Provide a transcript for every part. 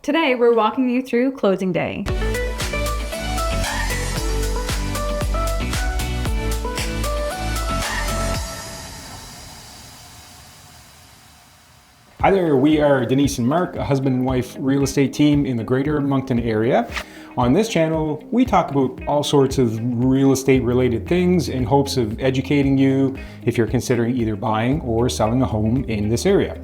Today, we're walking you through closing day. Hi there, we are Denise and Marc, a husband and wife real estate team in the Greater Moncton area. On this channel, we talk about all sorts of real estate related things in hopes of educating you if you're considering either buying or selling a home in this area.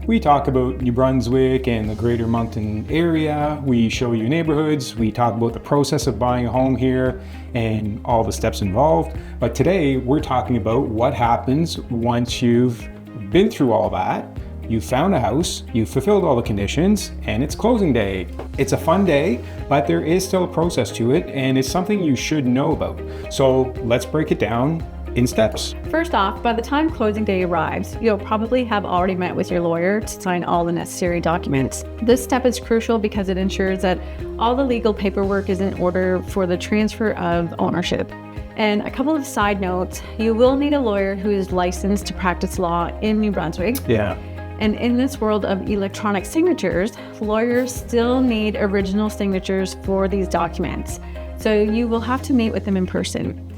We talk about New Brunswick and the Greater Moncton area. We show you neighborhoods. We talk about the process of buying a home here and all the steps involved. But today we're talking about what happens once you've been through all that. You found a house, you fulfilled all the conditions, and it's closing day. It's a fun day, but there is still a process to it, and it's something you should know about. So let's break it down in steps. First off, by the time closing day arrives, you'll probably have already met with your lawyer to sign all the necessary documents. This step is crucial because it ensures that all the legal paperwork is in order for the transfer of ownership. And a couple of side notes, you will need a lawyer who is licensed to practice law in New Brunswick. Yeah. And in this world of electronic signatures, lawyers still need original signatures for these documents. So you will have to meet with them in person.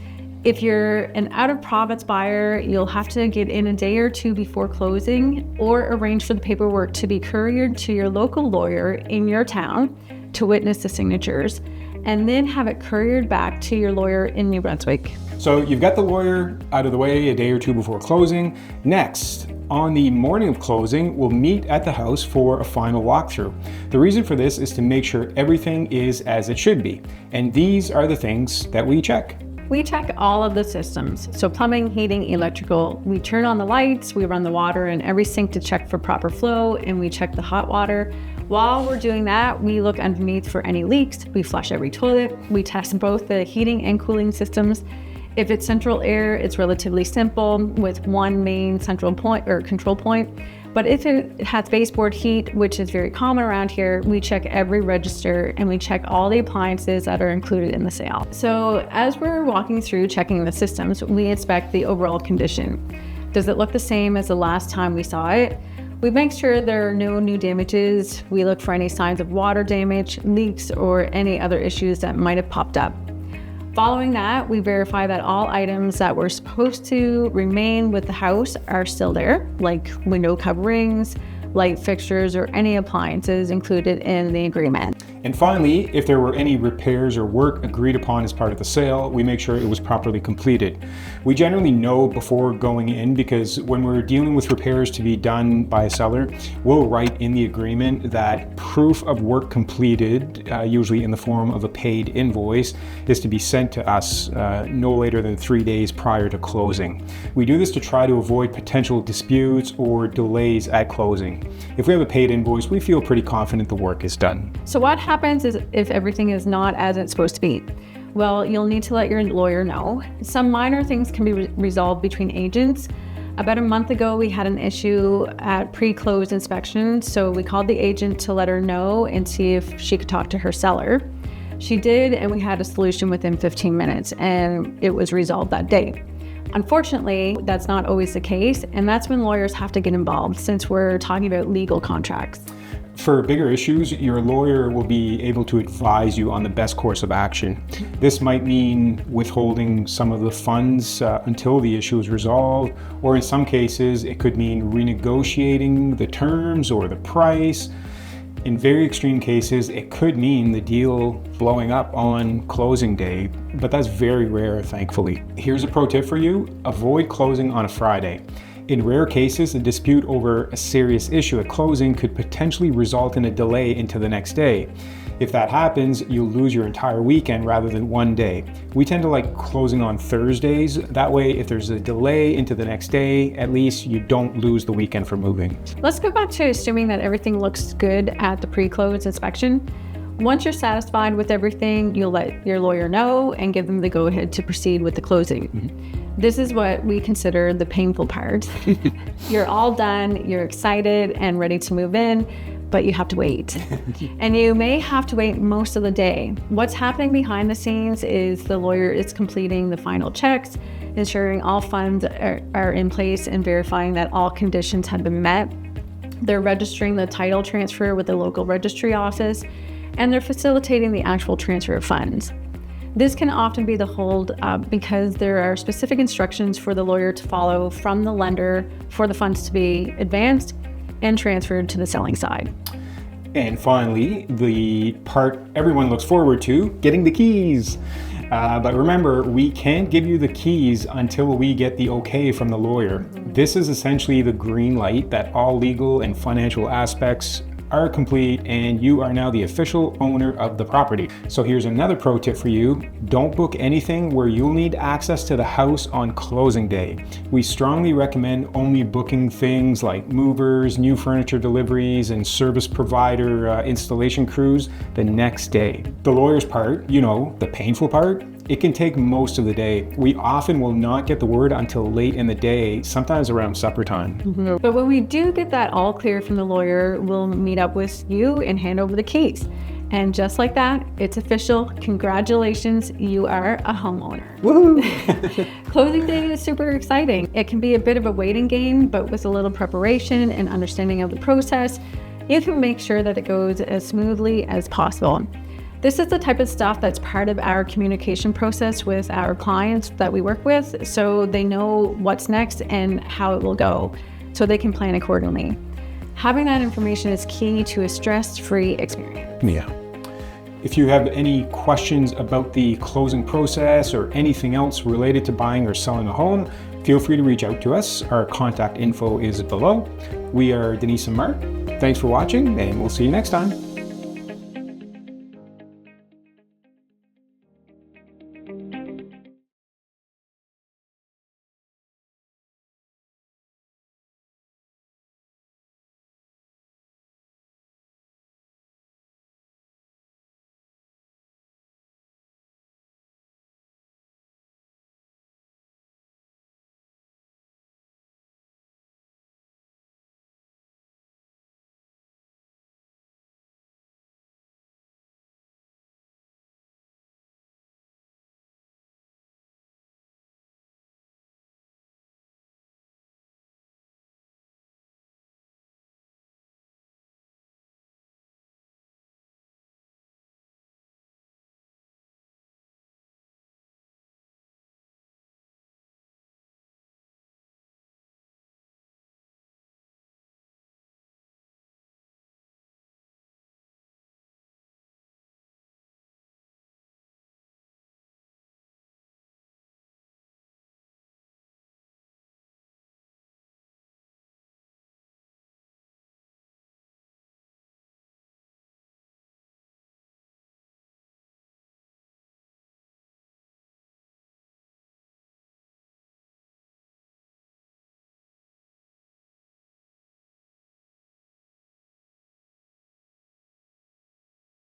If you're an out-of-province buyer, you'll have to get in a day or two before closing or arrange for the paperwork to be couriered to your local lawyer in your town to witness the signatures, and then have it couriered back to your lawyer in New Brunswick. So you've got the lawyer out of the way a day or two before closing. Next, on the morning of closing, we'll meet at the house for a final walkthrough. The reason for this is to make sure everything is as it should be. And these are the things that we check. We check all of the systems. So plumbing, heating, electrical. We turn on the lights, we run the water in every sink to check for proper flow, and we check the hot water. While we're doing that, we look underneath for any leaks. We flush every toilet. We test both the heating and cooling systems. If it's central air, it's relatively simple with one main central point or control point. But if it has baseboard heat, which is very common around here, we check every register and we check all the appliances that are included in the sale. So as we're walking through checking the systems, we inspect the overall condition. Does it look the same as the last time we saw it? We make sure there are no new damages. We look for any signs of water damage, leaks, or any other issues that might have popped up. Following that, we verify that all items that were supposed to remain with the house are still there, like window coverings, light fixtures, or any appliances included in the agreement. And finally, if there were any repairs or work agreed upon as part of the sale, we make sure it was properly completed. We generally know before going in because when we're dealing with repairs to be done by a seller, we'll write in the agreement that proof of work completed, usually in the form of a paid invoice, is to be sent to us no later than 3 days prior to closing. We do this to try to avoid potential disputes or delays at closing. If we have a paid invoice, we feel pretty confident the work is done. So what happens is if everything is not as it's supposed to be? Well, you'll need to let your lawyer know. Some minor things can be resolved between agents. About a month ago, we had an issue at pre-close inspection, so we called the agent to let her know and see if she could talk to her seller. She did, and we had a solution within 15 minutes, and it was resolved that day. Unfortunately, that's not always the case, and that's when lawyers have to get involved since we're talking about legal contracts. For bigger issues, your lawyer will be able to advise you on the best course of action. This might mean withholding some of the funds until the issue is resolved, or in some cases, it could mean renegotiating the terms or the price. In very extreme cases, it could mean the deal blowing up on closing day, but that's very rare, thankfully. Here's a pro tip for you: avoid closing on a Friday. In rare cases, a dispute over a serious issue at closing could potentially result in a delay into the next day. If that happens, you'll lose your entire weekend rather than one day. We tend to like closing on Thursdays. That way, if there's a delay into the next day, at least you don't lose the weekend for moving. Let's go back to assuming that everything looks good at the pre-close inspection. Once you're satisfied with everything, you'll let your lawyer know and give them the go-ahead to proceed with the closing. Mm-hmm. This is what we consider the painful part. You're all done, you're excited and ready to move in, but you have to wait. And you may have to wait most of the day. What's happening behind the scenes is the lawyer is completing the final checks, ensuring all funds are in place and verifying that all conditions have been met. They're registering the title transfer with the local registry office, and they're facilitating the actual transfer of funds. This can often be the hold because there are specific instructions for the lawyer to follow from the lender for the funds to be advanced and transferred to the selling side. And finally, the part everyone looks forward to, getting the keys. But remember, we can't give you the keys until we get the okay from the lawyer. This is essentially the green light that all legal and financial aspects are complete and you are now the official owner of the property. So here's another pro tip for you. Don't book anything where you'll need access to the house on closing day. We strongly recommend only booking things like movers, new furniture deliveries, and service provider installation crews the next day. The lawyer's part, you know, the painful part, it can take most of the day. We often will not get the word until late in the day, sometimes around supper time. Mm-hmm. But when we do get that all clear from the lawyer, we'll meet up with you and hand over the keys. And just like that, it's official. Congratulations, you are a homeowner. Woohoo! Closing day is super exciting. It can be a bit of a waiting game, but with a little preparation and understanding of the process, you can make sure that it goes as smoothly as possible. This is the type of stuff that's part of our communication process with our clients that we work with, so they know what's next and how it will go, so they can plan accordingly. Having that information is key to a stress-free experience. Yeah. If you have any questions about the closing process or anything else related to buying or selling a home, feel free to reach out to us. Our contact info is below. We are Denise and Marc. Thanks for watching, and we'll see you next time.